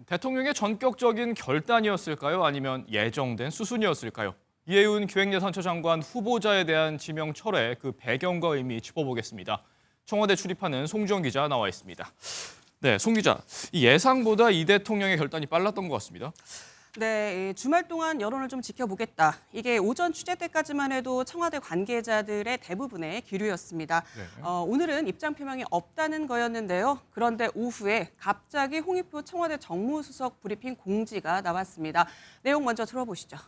대통령의 전격적인 결단이었을까요? 아니면 예정된 수순이었을까요? 이해운 기획예산처 장관 후보자에 대한 지명 철회, 그 배경과 의미 짚어보겠습니다. 청와대 출입하는 송주영 기자 나와 있습니다. 네, 송 기자, 이 예상보다 이 대통령의 결단이 빨랐던 것 같습니다. 네, 주말 동안 여론을 좀 지켜보겠다. 이게 오전 취재 때까지만 해도 청와대 관계자들의 대부분의 기류였습니다. 네. 오늘은 입장 표명이 없다는 거였는데요. 그런데 오후에 갑자기 홍익표 청와대 정무수석 브리핑 공지가 나왔습니다. 내용 먼저 들어보시죠.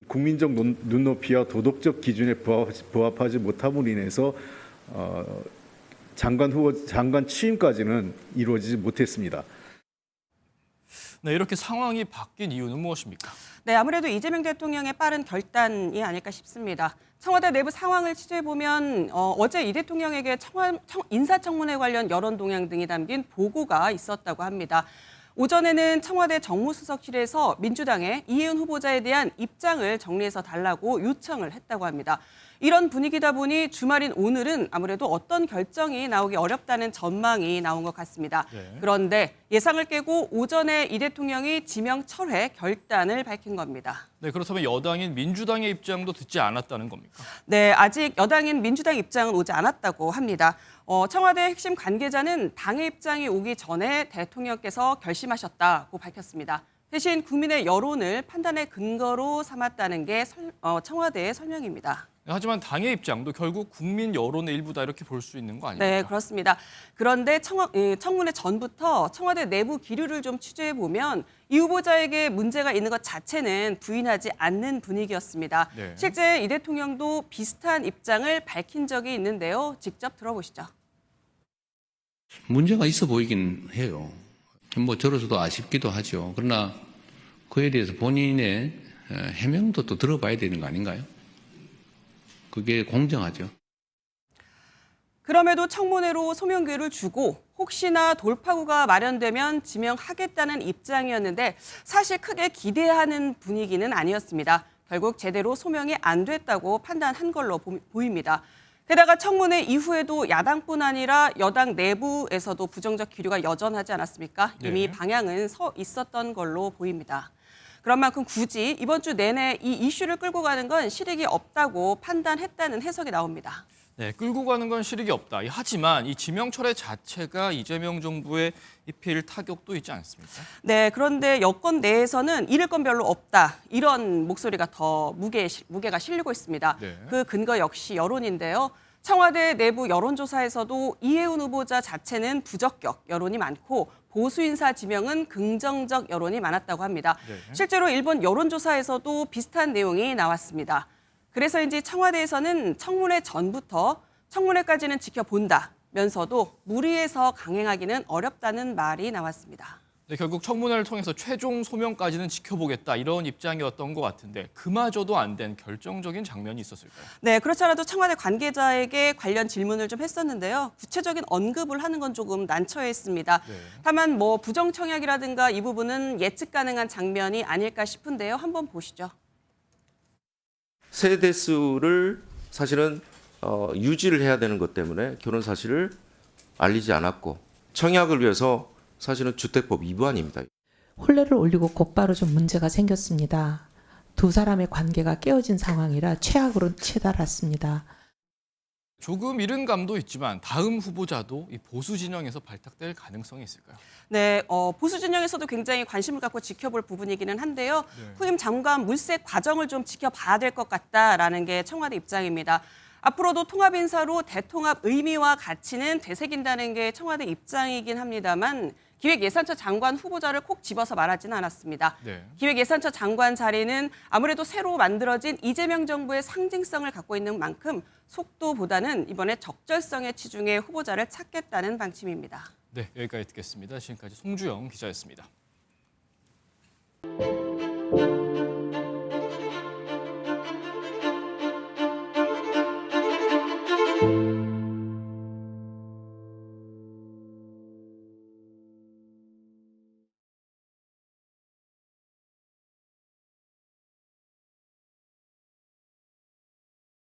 국민적 눈높이와 도덕적 기준에 부합하지 못함으로 인해서 장관 취임까지는 이루어지지 못했습니다. 네, 이렇게 상황이 바뀐 이유는 무엇입니까? 네, 아무래도 이재명 대통령의 빠른 결단이 아닐까 싶습니다. 청와대 내부 상황을 취재해보면 어제 이 대통령에게 인사청문회 관련 여론 동향 등이 담긴 보고가 있었다고 합니다. 오전에는 청와대 정무수석실에서 민주당의 이해운 후보자에 대한 입장을 정리해서 달라고 요청을 했다고 합니다. 이런 분위기다 보니 주말인 오늘은 아무래도 어떤 결정이 나오기 어렵다는 전망이 나온 것 같습니다. 네. 그런데 예상을 깨고 오전에 이 대통령이 지명 철회 결단을 밝힌 겁니다. 네, 그렇다면 여당인 민주당의 입장도 듣지 않았다는 겁니까? 네, 아직 여당인 민주당 입장은 오지 않았다고 합니다. 청와대 핵심 관계자는 당의 입장이 오기 전에 대통령께서 결심하셨다고 밝혔습니다. 대신 국민의 여론을 판단의 근거로 삼았다는 게 청와대의 설명입니다. 하지만 당의 입장도 결국 국민 여론의 일부다 이렇게 볼 수 있는 거 아닙니까? 네, 그렇습니다. 그런데 청문회 전부터 청와대 내부 기류를 좀 취재해보면 이 후보자에게 문제가 있는 것 자체는 부인하지 않는 분위기였습니다. 네. 실제 이 대통령도 비슷한 입장을 밝힌 적이 있는데요. 직접 들어보시죠. 문제가 있어 보이긴 해요. 뭐 저로서도 아쉽기도 하죠. 그러나 그에 대해서 본인의 해명도 또 들어봐야 되는 거 아닌가요? 그게 공정하죠. 그럼에도 청문회로 소명 기회를 주고 혹시나 돌파구가 마련되면 지명하겠다는 입장이었는데 사실 크게 기대하는 분위기는 아니었습니다. 결국 제대로 소명이 안 됐다고 판단한 걸로 보입니다. 게다가 청문회 이후에도 야당뿐 아니라 여당 내부에서도 부정적 기류가 여전하지 않았습니까? 이미 네. 방향은 서 있었던 걸로 보입니다. 그런 만큼 굳이 이번 주 내내 이 이슈를 끌고 가는 건 실익이 없다고 판단했다는 해석이 나옵니다. 네, 끌고 가는 건 실익이 없다. 하지만 이 지명 철회 자체가 이재명 정부에 입힐 타격도 있지 않습니까? 네, 그런데 여권 내에서는 잃을 건 별로 없다. 이런 목소리가 더 무게가 실리고 있습니다. 네. 그 근거 역시 여론인데요. 청와대 내부 여론조사에서도 이해운 후보자 자체는 부적격 여론이 많고 보수 인사 지명은 긍정적 여론이 많았다고 합니다. 네. 실제로 일본 여론조사에서도 비슷한 내용이 나왔습니다. 그래서인지 청와대에서는 청문회 전부터 청문회까지는 지켜본다면서도 무리해서 강행하기는 어렵다는 말이 나왔습니다. 네, 결국 청문회를 통해서 최종 소명까지는 지켜보겠다 이런 입장이었던 것 같은데 그마저도 안 된 결정적인 장면이 있었을까요? 네, 그렇지 않아도 청와대 관계자에게 관련 질문을 좀 했었는데요. 구체적인 언급을 하는 건 조금 난처했습니다. 네. 다만 뭐 부정 청약이라든가 이 부분은 예측 가능한 장면이 아닐까 싶은데요. 한번 보시죠. 세대 수를 사실은 유지를 해야 되는 것 때문에 결혼 사실을 알리지 않았고 청약을 위해서 사실은 주택법 위반입니다. 혼례를 올리고 곧바로 좀 문제가 생겼습니다. 두 사람의 관계가 깨어진 상황이라 최악으로 치달았습니다. 조금 잃은 감도 있지만 다음 후보자도 이 보수 진영에서 발탁될 가능성이 있을까요? 네, 보수 진영에서도 굉장히 관심을 갖고 지켜볼 부분이기는 한데요. 네. 후임 장관 물색 과정을 좀 지켜봐야 될 것 같다라는 게 청와대 입장입니다. 앞으로도 통합 인사로 대통합 의미와 가치는 되새긴다는 게 청와대 입장이긴 합니다만 기획예산처 장관 후보자를 콕 집어서 말하지는 않았습니다. 네. 기획예산처 장관 자리는 아무래도 새로 만들어진 이재명 정부의 상징성을 갖고 있는 만큼 속도보다는 이번에 적절성에 치중해 후보자를 찾겠다는 방침입니다. 네, 여기까지 듣겠습니다. 지금까지 송주영 기자였습니다.